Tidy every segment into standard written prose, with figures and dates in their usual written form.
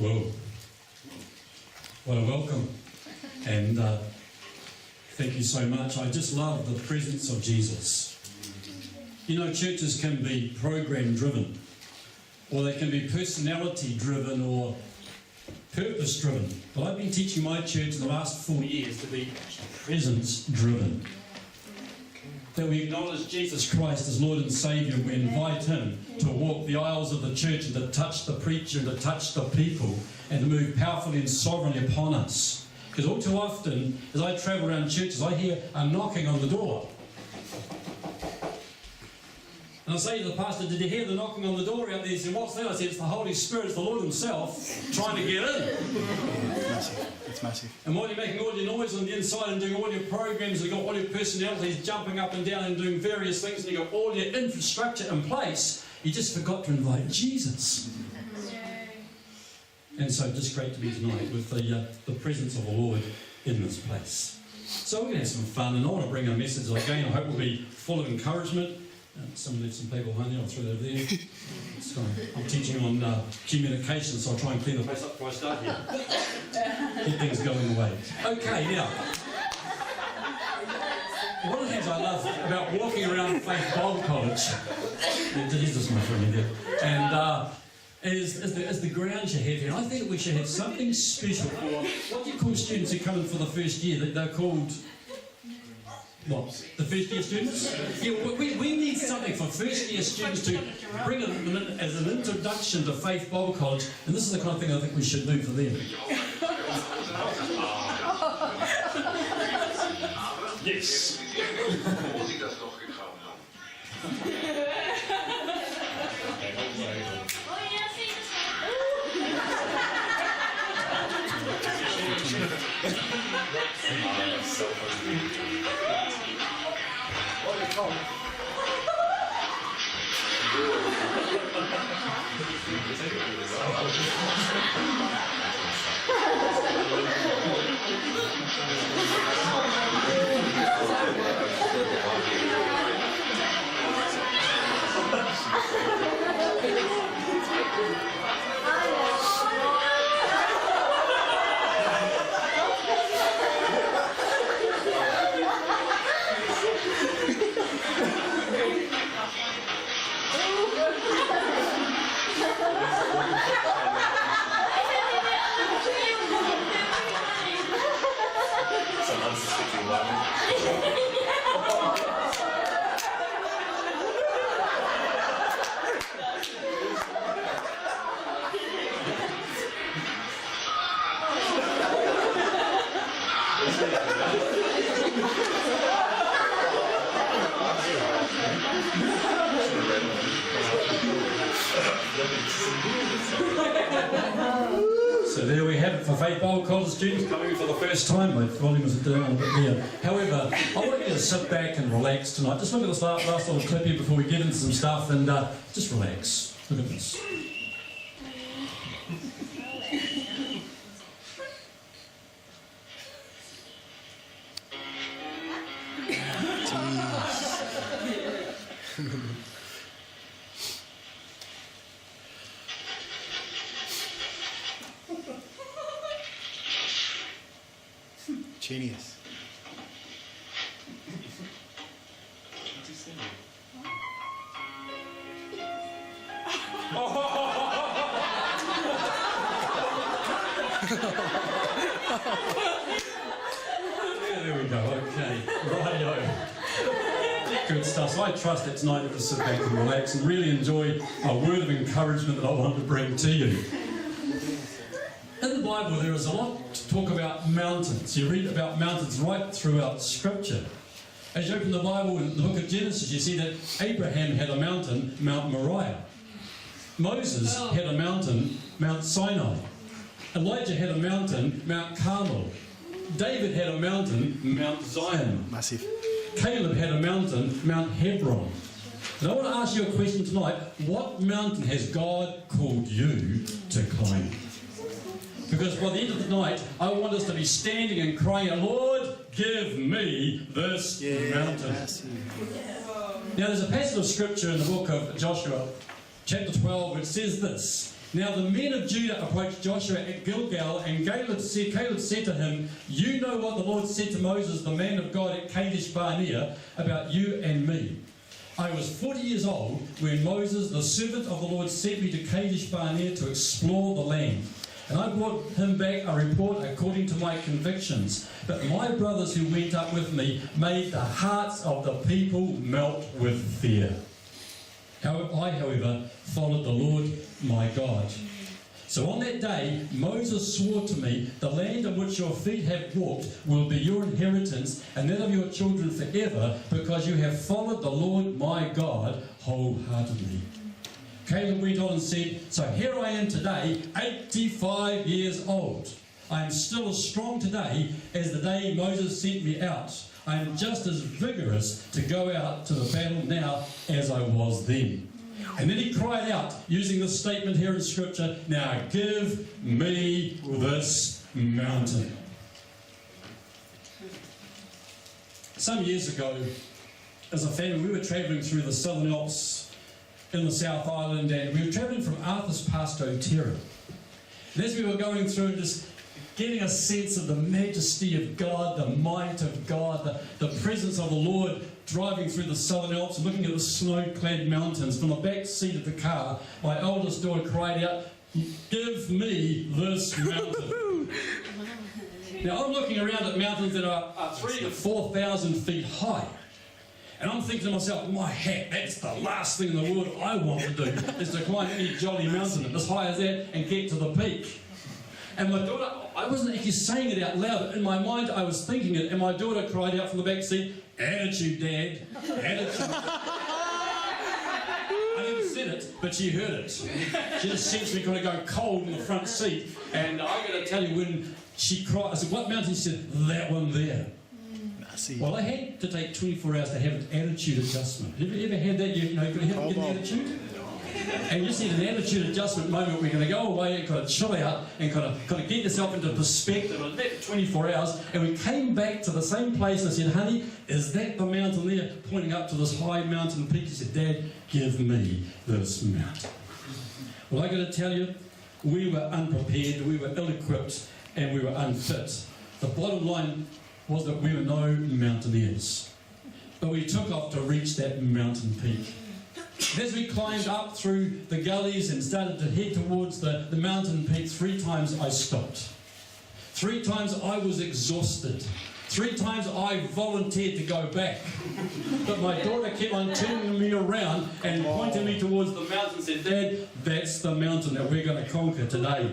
Whoa. What a welcome. And thank you so much. I just love the presence of Jesus. You know, churches can be program driven, or they can be personality driven, or purpose driven. But I've been teaching my church in the last 4 years to be presence driven. That we acknowledge Jesus Christ as Lord and Saviour, and we invite Him to walk the aisles of the church and to touch the preacher and to touch the people and to move powerfully and sovereignly upon us. Because all too often, as I travel around churches, I hear a knocking on the door. And I say to the pastor, did you hear the knocking on the door out there? He said, what's that? I said, it's the Holy Spirit, it's the Lord Himself trying to get in. It's massive. It's massive. And while you're making all your noise on the inside and doing all your programs, and you've got all your personalities jumping up and down and doing various things, and you've got all your infrastructure in place, you just forgot to invite Jesus. And so just great to be tonight with the presence of the Lord in this place. So we're going to have some fun, and I want to bring a message again I hope will be full of encouragement. Someone left some people home there, I'll throw that over there. I'm teaching on communication, so I'll try and clean the place up before I start here. Keep things going away. Okay, now, one of the things I love about walking around Faith Bible College, here's this my friend here, and is the grounds you have here. I think we should have something special for, what do you call students who come in for the first year? They're called... What? The first year students? Yeah, we need something for first year students to bring them in as an introduction to Faith Bible College, and this is the kind of thing I think we should do for them. Yes. So there we have it for Faith Bible College students coming in for the first time. My volume is down a bit there. However, I want you to sit back and relax tonight. Just look at this last little clip here before we get into some stuff, and just relax. Look at this. Genius. There we go, okay. Righto. Good stuff. So I trust that tonight you'll just sit back and relax and really enjoy a word of encouragement that I want to bring to you. In the Bible, there is a lot to talk about mountains. You read about mountains right throughout Scripture. As you open the Bible in the book of Genesis, you see that Abraham had a mountain, Mount Moriah. Moses had a mountain, Mount Sinai. Elijah had a mountain, Mount Carmel. David had a mountain, Mount Zion. Massive. Caleb had a mountain, Mount Hebron. And I want to ask you a question tonight. What mountain has God called you to climb? Because by the end of the night, I want us to be standing and crying, Lord, give me this mountain. Now, there's a passage of Scripture in the book of Joshua, chapter 12, which says this. Now the men of Judah approached Joshua at Gilgal, and Caleb said to him, "You know what the Lord said to Moses, the man of God, at Kadesh Barnea, about you and me. I was 40 years old when Moses, the servant of the Lord, sent me to Kadesh Barnea to explore the land. And I brought him back a report according to my convictions. But my brothers who went up with me made the hearts of the people melt with fear. I, however, followed the Lord my God. So on that day, Moses swore to me, the land on which your feet have walked will be your inheritance and that of your children forever, because you have followed the Lord my God wholeheartedly." Caleb went on and said, "So here I am today, 85 years old. I am still as strong today as the day Moses sent me out. I am just as vigorous to go out to the battle now as I was then." And then he cried out, using this statement here in Scripture, "Now give me this mountain." Some years ago, as a family, we were travelling through the Southern Alps in the South Island, and we were travelling from Arthur's Pass to Otero. And as we were going through, just getting a sense of the majesty of God, the might of God, the presence of the Lord, driving through the Southern Alps, looking at the snow-clad mountains. From the back seat of the car, my oldest daughter cried out, "Give me this mountain." Now, I'm looking around at mountains that are 3,000 to 4,000 feet high. And I'm thinking to myself, my hat, that's the last thing in the world I want to do, is to climb any jolly mountain as high as that and get to the peak. And my daughter, I wasn't actually saying it out loud, but in my mind I was thinking it, and my daughter cried out from the back seat, "Attitude, Dad, attitude." I never said it, but she heard it. She just sensed me kind of go cold in the front seat, and I got to tell you, when she cried, I said, "What mountain?" She said, "That one there." Well, I had to take 24 hours to have an attitude adjustment. Have you ever had that? You know, you have to get an attitude? And you just need an attitude adjustment moment where you're going to go away and kind of chill out and kind of get yourself into perspective. And that 24 hours, and we came back to the same place, and I said, "Honey, is that the mountain there?" Pointing up to this high mountain peak. She said, "Dad, give me this mountain." Well, I got to tell you, we were unprepared, we were ill-equipped, and we were unfit. The bottom line was that we were no mountaineers. But we took off to reach that mountain peak. As we climbed up through the gullies and started to head towards the mountain peak, 3 times I stopped. 3 times I was exhausted. 3 times I volunteered to go back. But my daughter kept on turning me around and pointing me towards the mountain and said, "Dad, that's the mountain that we're going to conquer today."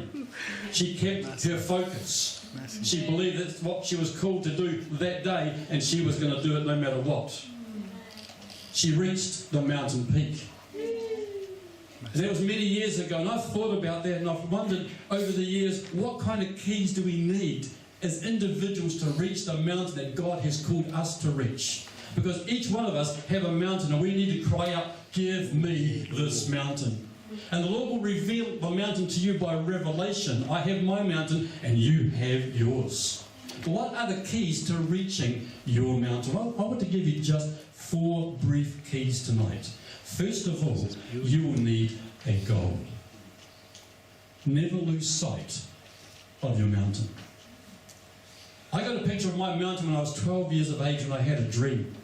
She kept her focus. She believed that's what she was called to do that day, and she was going to do it no matter what. She reached the mountain peak. And that was many years ago, and I've thought about that, and I've wondered over the years, what kind of keys do we need as individuals to reach the mountain that God has called us to reach? Because each one of us have a mountain, and we need to cry out, "Give me this mountain." And the Lord will reveal the mountain to you by revelation. I have my mountain, and you have yours. What are the keys to reaching your mountain? Well, I want to give you just 4 brief keys tonight. First of all, you will need a goal. Never lose sight of your mountain. I got a picture of my mountain when I was 12 years of age, and I had a dream.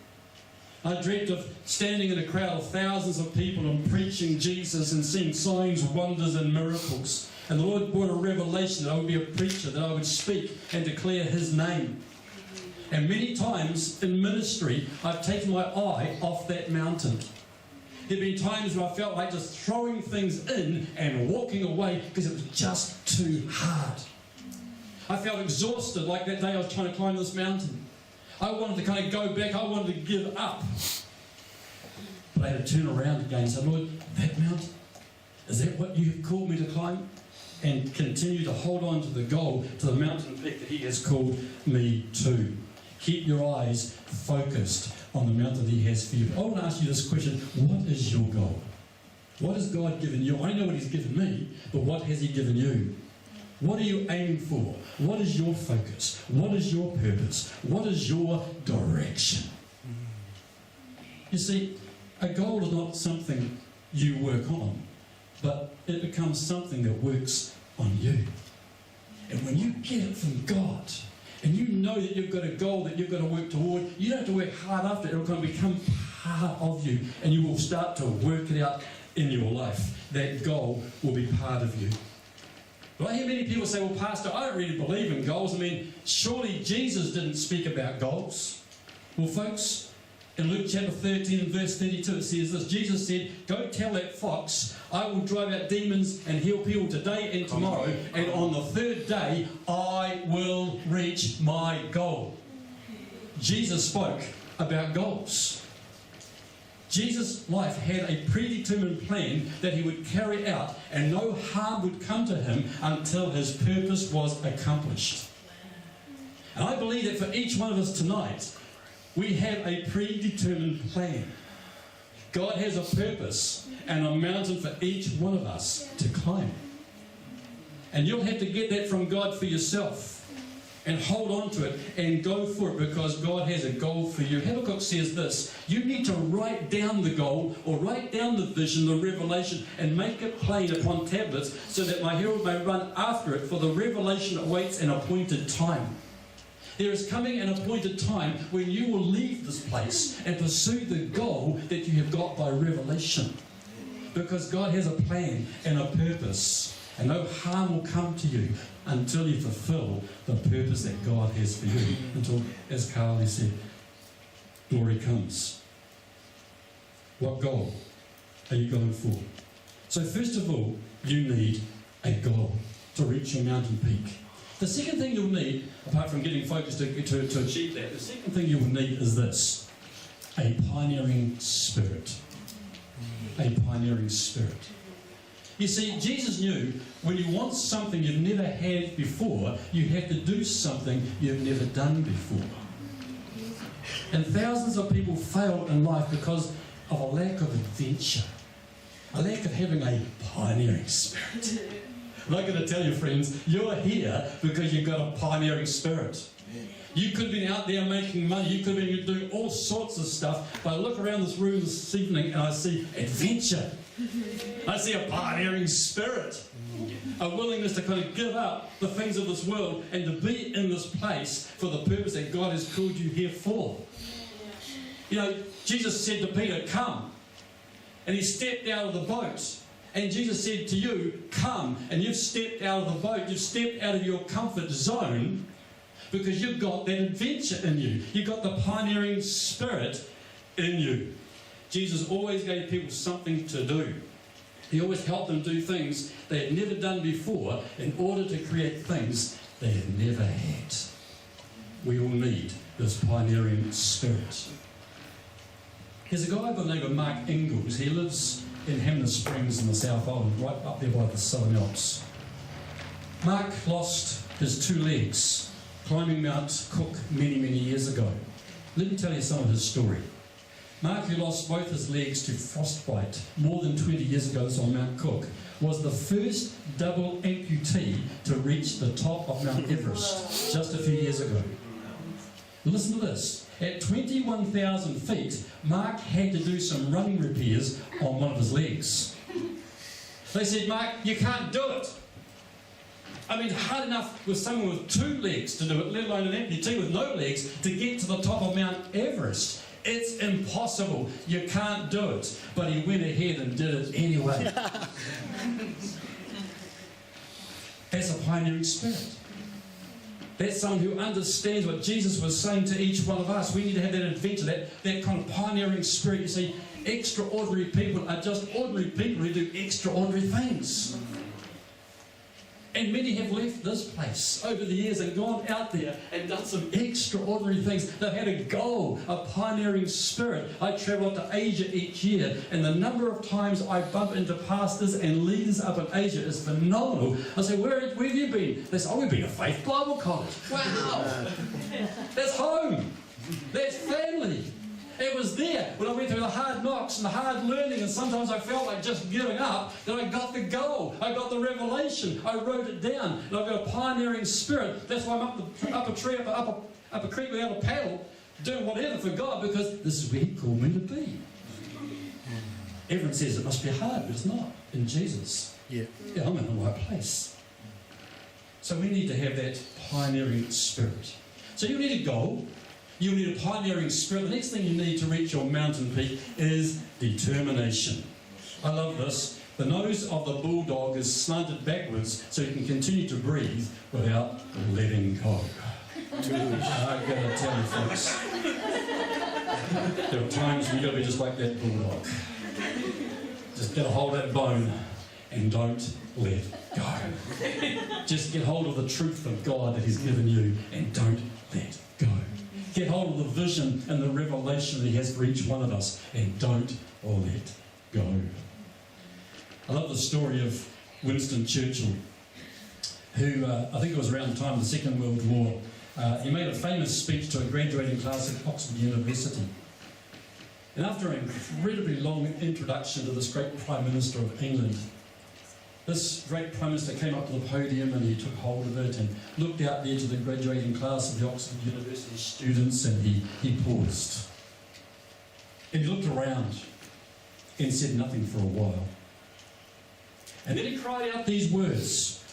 I dreamt of standing in a crowd of thousands of people and preaching Jesus and seeing signs, wonders and miracles. And the Lord brought a revelation that I would be a preacher, that I would speak and declare His name. And many times in ministry, I've taken my eye off that mountain. There have been times where I felt like just throwing things in and walking away because it was just too hard. I felt exhausted, like that day I was trying to climb this mountain. I wanted to kind of go back, I wanted to give up. But I had to turn around again and say, "Lord, that mountain, is that what you have called me to climb?" And continue to hold on to the goal, to the mountain peak that He has called me to. Keep your eyes focused on the mountain He has for you. I want to ask you this question: what is your goal? What has God given you? I know what He's given me, but what has He given you? What are you aiming for? What is your focus? What is your purpose? What is your direction? You see, a goal is not something you work on. but it becomes something that works on you. And when you get it from God, and you know that you've got a goal that you've got to work toward, you don't have to work hard after it. It'll kind of become part of you, and you will start to work it out in your life. That goal will be part of you. But I hear many people say, well, Pastor, I don't really believe in goals. I mean, surely Jesus didn't speak about goals. Well, folks, in Luke chapter 13 and verse 32, it says this. Jesus said, go tell that fox, I will drive out demons and heal people today and tomorrow, and on the third day, I will reach my goal. Jesus spoke about goals. Jesus' life had a predetermined plan that he would carry out, and no harm would come to him until his purpose was accomplished. And I believe that for each one of us tonight, we have a predetermined plan. God has a purpose and a mountain for each one of us to climb. And you'll have to get that from God for yourself and hold on to it and go for it, because God has a goal for you. Habakkuk says this, you need to write down the goal, or write down the vision, the revelation, and make it plain upon tablets, so that my herald may run after it, for the revelation awaits an appointed time. There is coming an appointed time when you will leave this place and pursue the goal that you have got by revelation. Because God has a plan and a purpose, and no harm will come to you until you fulfill the purpose that God has for you. Until, as Carly said, glory comes. What goal are you going for? So first of all, you need a goal to reach your mountain peak. The second thing you'll need, apart from getting focused to achieve that, the second thing you will need is this: a pioneering spirit. A pioneering spirit. You see, Jesus knew when you want something you've never had before, you have to do something you've never done before. And thousands of people fail in life because of a lack of adventure, a lack of having a pioneering spirit. I'm not going to tell you, friends, you're here because you've got a pioneering spirit. You could have been out there making money, you could have been doing all sorts of stuff, but I look around this room this evening and I see adventure. I see a pioneering spirit, a willingness to kind of give up the things of this world and to be in this place for the purpose that God has called you here for. You know, Jesus said to Peter, come. And he stepped out of the boat. And Jesus said to you, come. And you've stepped out of the boat. You've stepped out of your comfort zone because you've got that adventure in you. You've got the pioneering spirit in you. Jesus always gave people something to do. He always helped them do things they had never done before in order to create things they had never had. We all need this pioneering spirit. There's a guy by the name of Mark Ingalls. He lives in Hanna Springs in the South Island, right up there by the Southern Alps. Mark lost his two legs climbing Mount Cook many, many years ago. Let me tell you some of his story. Mark, who lost both his legs to frostbite more than 20 years ago on Mount Cook, was the first double amputee to reach the top of Mount Everest just a few years ago. Listen to this. At 21,000 feet, Mark had to do some running repairs on one of his legs. They said, Mark, you can't do it. I mean, hard enough with someone with two legs to do it, let alone an amputee with no legs, to get to the top of Mount Everest. It's impossible. You can't do it. But he went ahead and did it anyway. That's a pioneering spirit. That's someone who understands what Jesus was saying to each one of us. We need to have that adventure, that kind of pioneering spirit. You see, extraordinary people are just ordinary people who do extraordinary things. And many have left this place over the years and gone out there and done some extraordinary things. They've had a goal, a pioneering spirit. I travel up to Asia each year, and the number of times I bump into pastors and leaders up in Asia is phenomenal. I say, where have you been? They say, oh, we've been to Faith Bible College. Wow! That's home. That's family. It was there when I went through the hard knocks and the hard learning, and sometimes I felt like just giving up, that I got the goal, I got the revelation, I wrote it down, and I've got a pioneering spirit. That's why I'm up a tree, up a creek without a paddle, doing whatever for God, because this is where He called me to be. Everyone says it must be hard, but it's not. In Jesus, Yeah. yeah, I'm in the right place. So we need to have that pioneering spirit. So you need a goal. You need a pioneering spirit. The next thing you need to reach your mountain peak is determination. I love this. The nose of the bulldog is slanted backwards so you can continue to breathe without letting go. I've got to tell you, folks, there are times we've got to be just like that bulldog. Just get a hold of that bone and don't let go. Just get hold of the truth of God that He's given you and don't let go. Get hold of the vision and the revelation that He has for each one of us and don't let go. I love the story of Winston Churchill, who I think it was around the time of the Second World War. He made a famous speech to a graduating class at Oxford University. And after an incredibly long introduction to this great Prime Minister of England, this great Prime Minister came up to the podium and he took hold of it and looked out there to the graduating class of the Oxford University students, and he paused. And he looked around and said nothing for a while. And then he cried out these words: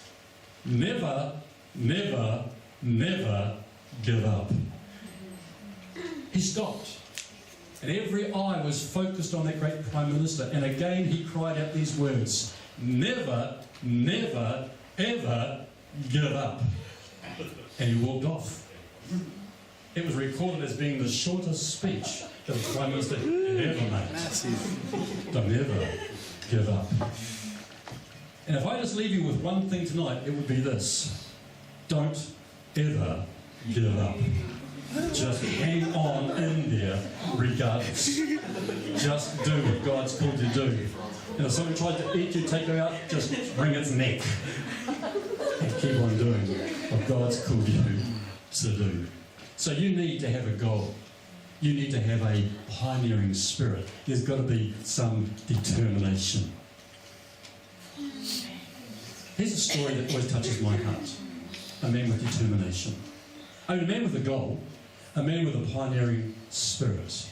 never, never, never give up. He stopped. And every eye was focused on that great Prime Minister. And again he cried out these words: never, never, ever give up. And he walked off. It was recorded as being the shortest speech that the Prime Minister ever made. Massive. Don't ever give up. And if I just leave you with one thing tonight, it would be this: don't ever give up. Just hang on in there regardless. Just do what God's called you to do. And if someone tried to eat you, take you out, just wring its neck. And keep on doing what God's called you to do. So you need to have a goal. You need to have a pioneering spirit. There's got to be some determination. Here's a story that always touches my heart. A man with determination. I mean, a man with a goal. A man with a pioneering spirit.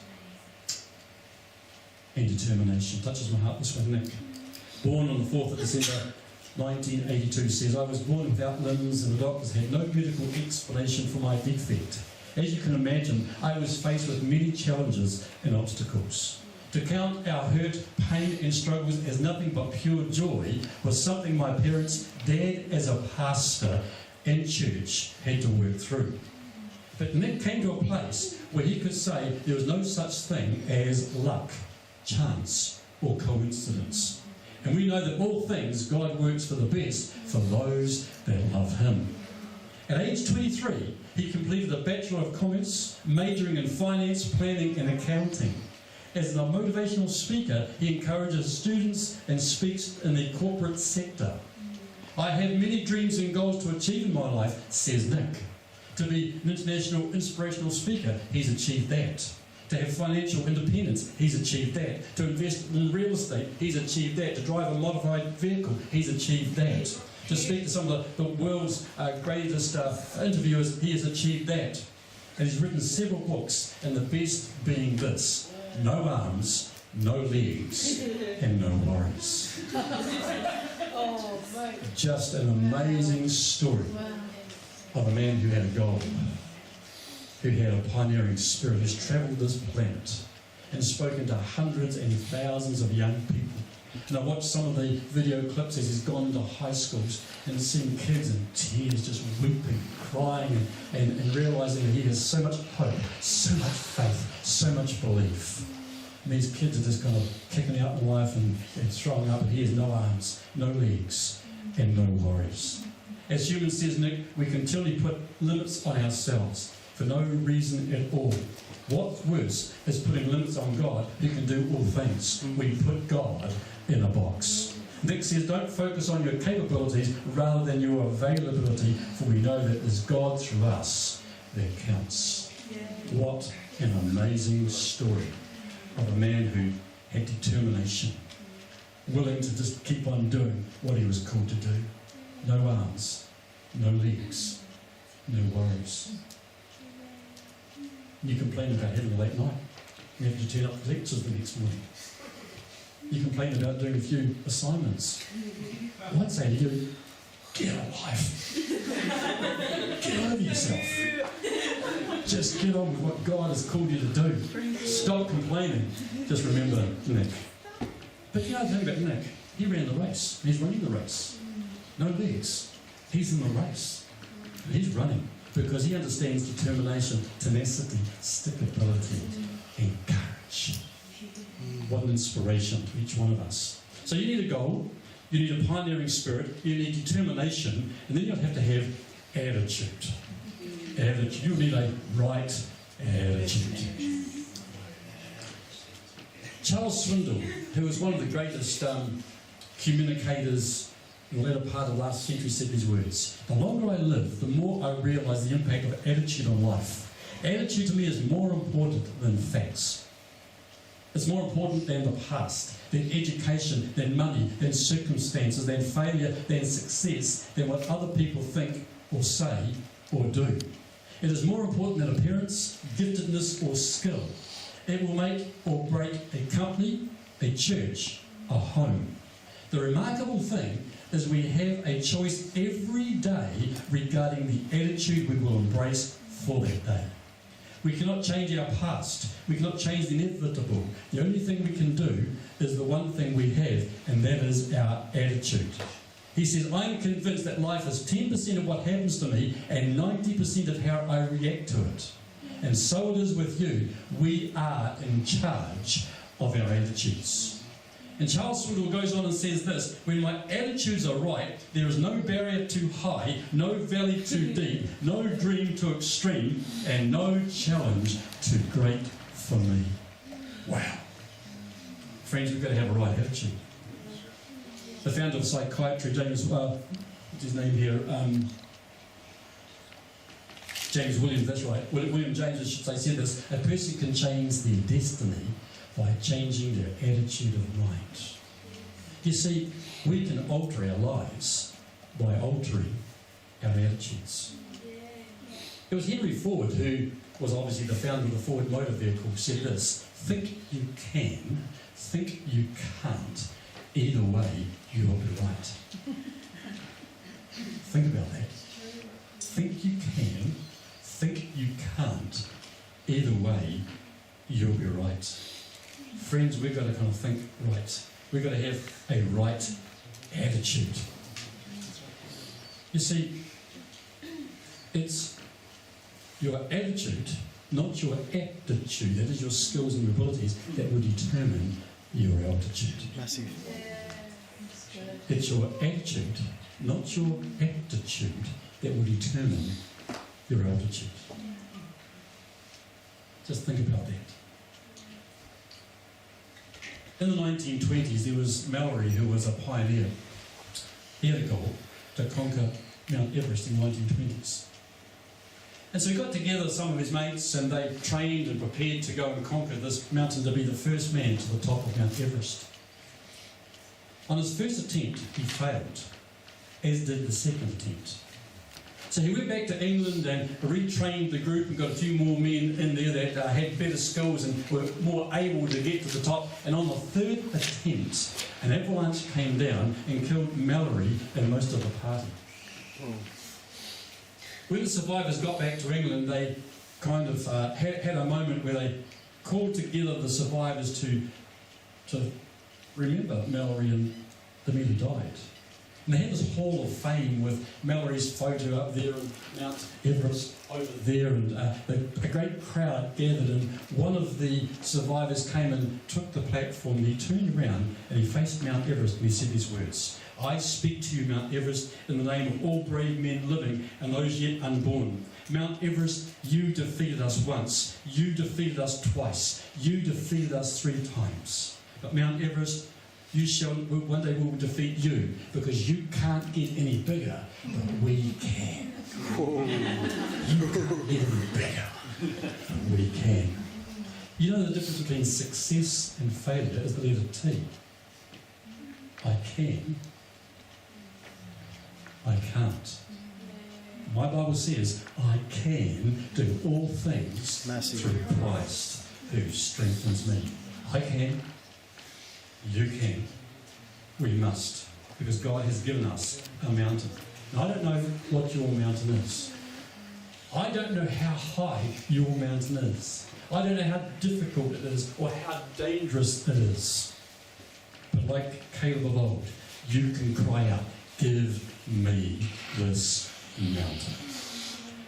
And determination. Touches my heart this one, Nick. Born on the 4th of December 1982, says, I was born without limbs and the doctors had no medical explanation for my defect. As you can imagine, I was faced with many challenges and obstacles. To count our hurt, pain and struggles as nothing but pure joy was something my parents, Dad as a pastor and church, had to work through. But Nick came to a place where he could say there was no such thing as luck, chance or coincidence. And we know that all things God works for the best for those that love Him. At age 23, he completed a Bachelor of Commerce, majoring in finance, planning and accounting. As a motivational speaker, he encourages students and speaks in the corporate sector. I have many dreams and goals to achieve in my life, says Nick. To be an international inspirational speaker, he's achieved that. To have financial independence, he's achieved that. To invest in real estate, he's achieved that. To drive a modified vehicle, he's achieved that. To speak to some of the world's greatest interviewers, he has achieved that. And he's written several books, and the best being this: no arms, no legs, and no worries. Just an amazing story of a man who had a goal, who had a pioneering spirit, who's travelled this planet and spoken to hundreds and thousands of young people. And I watched some of the video clips as he's gone into high schools and seen kids in tears, just weeping, crying, and realising that he has so much hope, so much faith, so much belief. And these kids are just kind of kicking out in life and throwing up, and he has no arms, no legs, and no worries. As humans, says Nick, we continually put limits on ourselves for no reason at all. What's worse is putting limits on God, who can do all things. We put God in a box. Nick says, don't focus on your capabilities rather than your availability, for we know that it's God through us that counts. What an amazing story of a man who had determination, willing to just keep on doing what he was called to do. No arms, no legs, no worries. You complain about having a late night. You have to turn up for lectures the next morning. You complain about doing a few assignments. Well, I'd say to you, get a life. Get over yourself. Just get on with what God has called you to do. Stop complaining. Just remember Nick. But you know the thing about Nick? He ran the race. He's running the race. No legs. He's in the race. And he's running because he understands determination, tenacity, stickability, and courage. What an inspiration to each one of us. So you need a goal, you need a pioneering spirit, you need determination, and then you'll have to have attitude. Attitude. You need a right attitude. Charles Swindoll, who was one of the greatest communicators in the latter part of last century, said these words: the longer I live, the more I realise the impact of attitude on life. Attitude to me is more important than facts. It's more important than the past, than education, than money, than circumstances, than failure, than success, than what other people think or say or do. It is more important than appearance, giftedness or skill. It will make or break a company, a church, a home. The remarkable thing is we have a choice every day regarding the attitude we will embrace for that day. We cannot change our past. We cannot change the inevitable. The only thing we can do is the one thing we have, and that is our attitude. He says, I'm convinced that life is 10% of what happens to me and 90% of how I react to it. And so it is with you. We are in charge of our attitudes. And Charles Swindoll goes on and says this: when my attitudes are right, there is no barrier too high, no valley too deep, no dream too extreme, and no challenge too great for me. Wow. Friends, we've got to have a right attitude. The founder of psychiatry, James, what's his name here? James Williams, that's right. William James, I should say, said this: a person can change their destiny by changing their attitude of mind. You see, we can alter our lives by altering our attitudes. It was Henry Ford, who was obviously the founder of the Ford motor vehicle, said this: think you can, think you can't, either way you'll be right. Think about that. Think you can, think you can't, either way you'll be right. Friends, we've got to kind of think right. We've got to have a right attitude. You see, it's your attitude, not your aptitude, that is your skills and abilities, that will determine your altitude. Massive. It's your attitude, not your aptitude, that will determine your altitude. Just think about that. In the 1920s, there was Mallory, who was a pioneer. He had a goal to conquer Mount Everest in the 1920s. And so he got together some of his mates, and they trained and prepared to go and conquer this mountain, to be the first man to the top of Mount Everest. On his first attempt, he failed, as did the second attempt. So he went back to England and retrained the group and got a few more men in there that had better skills and were more able to get to the top. And on the third attempt, an avalanche came down and killed Mallory and most of the party. When the survivors got back to England, they kind of had a moment where they called together the survivors to remember Mallory and the men who died. And they had this hall of fame with Mallory's photo up there and Mount Everest over there, and a great crowd gathered, and one of the survivors came and took the platform, and he turned around and he faced Mount Everest and he said these words: I speak to you, Mount Everest, in the name of all brave men living and those yet unborn. Mount Everest, you defeated us once, you defeated us twice, you defeated us 3 times. But Mount Everest, one day we will defeat you, because you can't get any bigger, but we can. You can't get any bigger, but we can. You know the difference between success and failure is the letter T. I can. I can't. My Bible says, I can do all things through Christ who strengthens me. I can. You can. We must. Because God has given us a mountain. Now, I don't know what your mountain is. I don't know how high your mountain is. I don't know how difficult it is or how dangerous it is. But like Caleb of old, you can cry out, give me this mountain.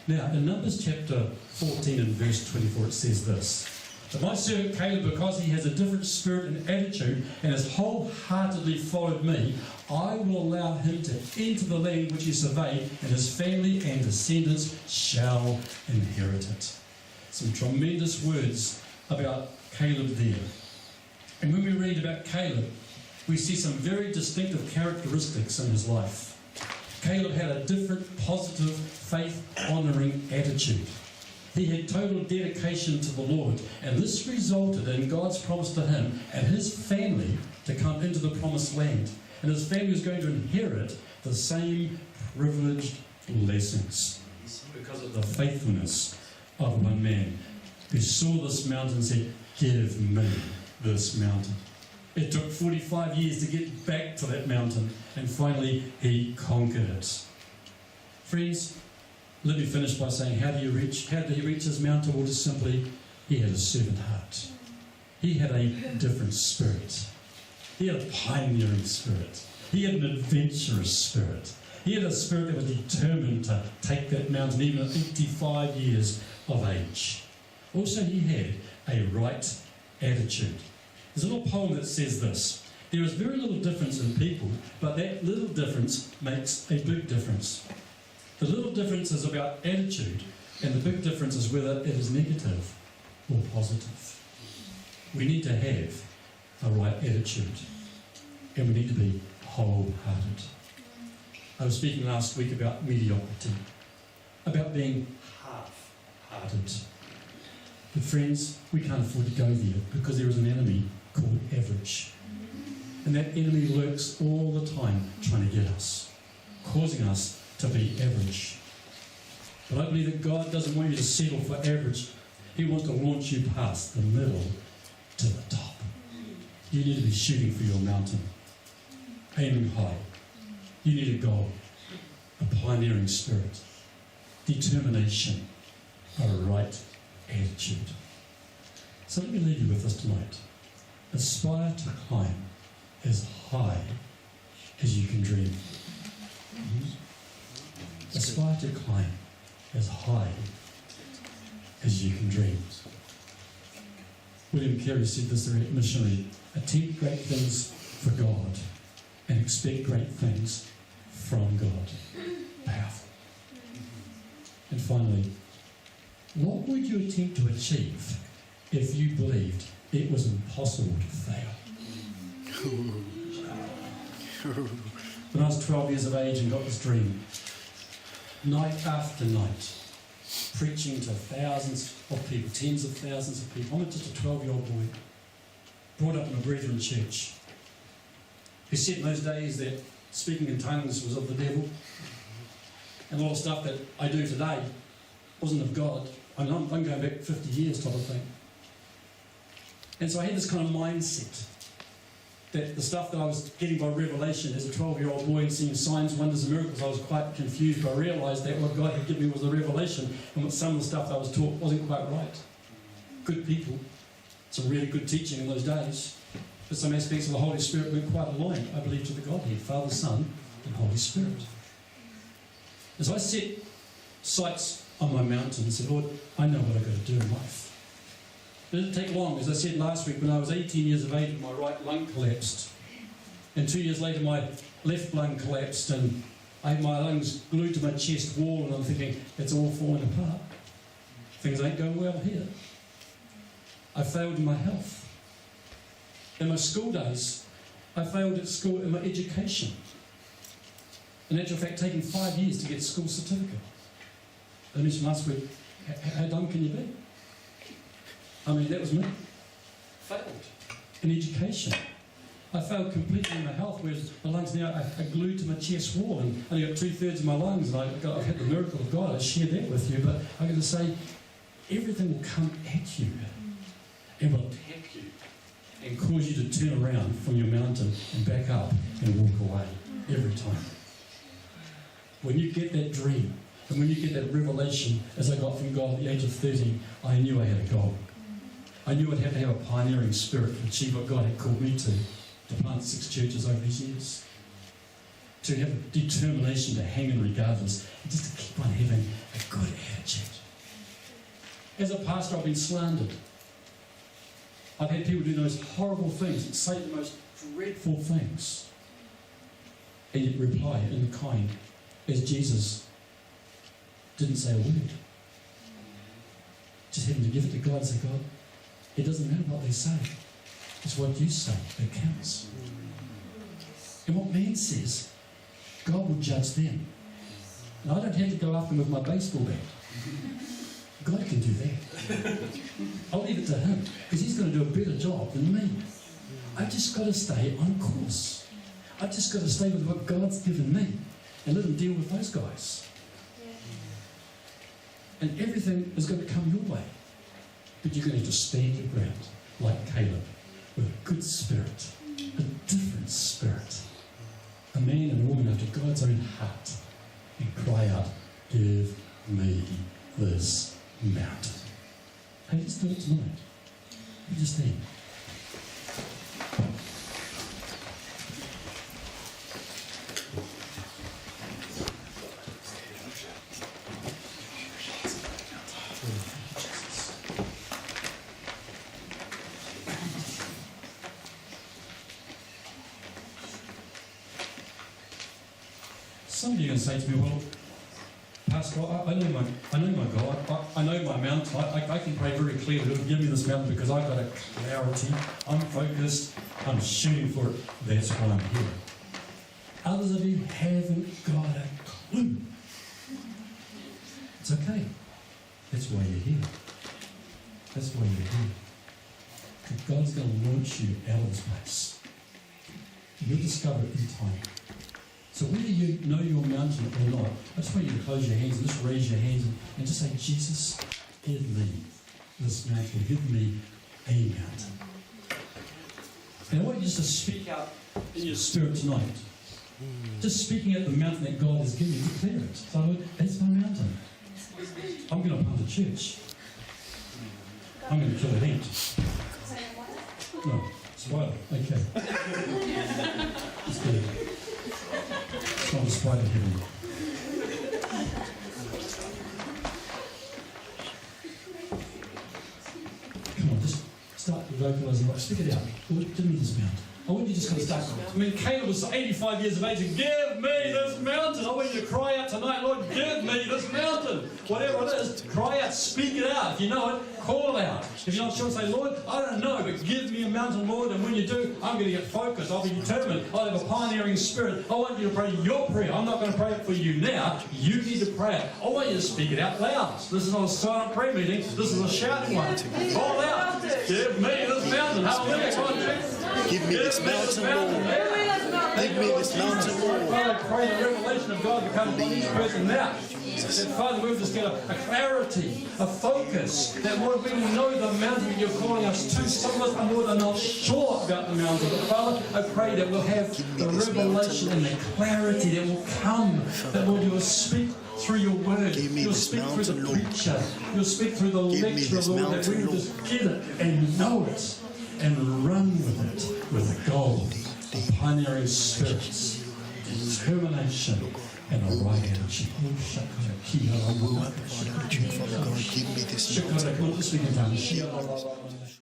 Now, in Numbers chapter 14 and verse 24, it says this: "But my servant Caleb, because he has a different spirit and attitude and has wholeheartedly followed me, I will allow him to enter the land which he surveyed, and his family and descendants shall inherit it." Some tremendous words about Caleb there. And when we read about Caleb, we see some very distinctive characteristics in his life. Caleb had a different, positive, faith-honouring attitude. He had total dedication to the Lord, and this resulted in God's promise to him and his family to come into the promised land. And his family was going to inherit the same privileged blessings because of the faithfulness of one man who saw this mountain and said, "Give me this mountain." It took 45 years to get back to that mountain, and finally he conquered it. Friends, let me finish by saying, how did he reach his mountain? Well, just simply, he had a servant heart. He had a different spirit. He had a pioneering spirit. He had an adventurous spirit. He had a spirit that was determined to take that mountain, even at 85 years of age. Also, he had a right attitude. There's a little poem that says this: "There is very little difference in people, but that little difference makes a big difference." The little difference is about attitude, and the big difference is whether it is negative or positive. We need to have a right attitude, and we need to be wholehearted. I was speaking last week about mediocrity, about being half-hearted. But friends, we can't afford to go there because there is an enemy called average. And that enemy lurks all the time trying to get us, causing us to be average. But I believe that God doesn't want you to settle for average. He wants to launch you past the middle to the top. You need to be shooting for your mountain, aiming high. You need a goal, a pioneering spirit, determination, a right attitude. So let me leave you with this tonight. Aspire to climb as high as you can dream. Aspire to climb as high as you can dream. William Carey said this, the missionary: "Attempt great things for God and expect great things from God." Powerful. And finally, what would you attempt to achieve if you believed it was impossible to fail? When I was 12 years of age and got this dream, night after night, preaching to thousands of people, tens of thousands of people. I'm just a 12-year-old boy, brought up in a Brethren church, who said in those days that speaking in tongues was of the devil, and a lot of stuff that I do today wasn't of God. I'm going back 50 years type of thing. And so I had this kind of mindset that the stuff that I was getting by revelation as a 12-year-old boy and seeing signs, wonders and miracles, I was quite confused, but I realised that what God had given me was the revelation, and what some of the stuff that I was taught wasn't quite right. Good people, some really good teaching in those days, but some aspects of the Holy Spirit weren't quite aligned, I believe, to the Godhead, Father, Son and Holy Spirit. As I set sights on my mountain and said, "Lord, I know what I've got to do in life." It didn't take long. As I said last week, when I was 18 years of age, my right lung collapsed. And 2 years later, my left lung collapsed, and I had my lungs glued to my chest wall, and I'm thinking, it's all falling apart. Things ain't going well here. I failed in my health. In my school days, I failed at school in my education. In actual fact, taking 5 years to get a school certificate. I mentioned last week, how dumb can you be? I mean, that was me. Failed in education. I failed completely in my health, whereas my lungs now are glued to my chest wall, and I only got 2/3 of my lungs, and I've had the miracle of God. I share that with you, but I'm going to say, everything will come at you and will attack you and cause you to turn around from your mountain and back up and walk away every time. When you get that dream, and when you get that revelation, as I got from God at the age of 13, I knew I had a goal. I knew I'd have to have a pioneering spirit to achieve what God had called me to plant 6 churches over these years. To have a determination to hang in regardless, and just to keep on having a good attitude. As a pastor, I've been slandered. I've had people do the most horrible things and say the most dreadful things, and yet reply in the kind as Jesus didn't say a word. Just having to give it to God and say, God, it doesn't matter what they say. It's what you say that counts. And what man says, God will judge them. And I don't have to go after them with my baseball bat. God can do that. I'll leave it to him, because he's going to do a better job than me. I've just got to stay on course. I've just got to stay with what God's given me and let him deal with those guys. And everything is going to come your way. But you're going to have to stand your ground like Caleb, with a good spirit, a different spirit. A man and woman after God's own heart, and cry out, give me this mountain. Hey, let's do it tonight. You just stand. Some of you are going to say to me, well, Pastor, I know my God, I know my mountain, I can pray very clearly, Lord, give me this mountain because I've got a clarity, I'm focused, I'm shooting for it, that's why I'm here. Others of you haven't got a clue. It's okay. That's why you're here. That's why you're here. Because God's going to launch you out of this place. You'll discover it in time. So whether you know your mountain or not, I just want you to close your hands and just raise your hands and just say, Jesus, give me this mountain. Give me a mountain. And I want you just to speak out in your spirit tonight. Just speaking at the mountain that God has given you, declare it. So Lord, that's my mountain. I'm going to plant a church. I'm going to kill an ant. No, spider. Okay. It's good. It's not a spider heaven. Come on, just start vocalising. Stick it out. Lord, give me this mountain. I want you to just kind of start. I mean, Caleb was 85 years of age and give me this mountain. I want you to cry out tonight, Lord, give me this mountain. Whatever it is, cry out, speak it out. If you know it, call it out. If you're not sure, say, Lord, I don't know, but give me a mountain, Lord. And when you do, I'm going to get focused. I'll be determined. I'll have a pioneering spirit. I want you to pray your prayer. I'm not going to pray it for you now. You need to pray it. I want you to speak it out loud. This is not a silent prayer meeting. This is a shouting one. Call out. Give me this mountain. Hallelujah. Give me this mountain, Lord. Give me this mountain, Lord. Father, pray the revelation of God become on each person now. That, Father, we'll just get a clarity, a focus, that Lord, we know the mountain that you're calling us to. Some of us, Lord, are not sure about the mountain. But Father, I pray that we'll have the revelation and the clarity that will come. That, Lord, you will speak through your word. You'll speak through the preacher. You'll speak through the lecturer, Lord, that we will just get it and know it and run with it with a goal, a pioneering spirit, determination, and a right attitude. Give me this mountain. Shakara,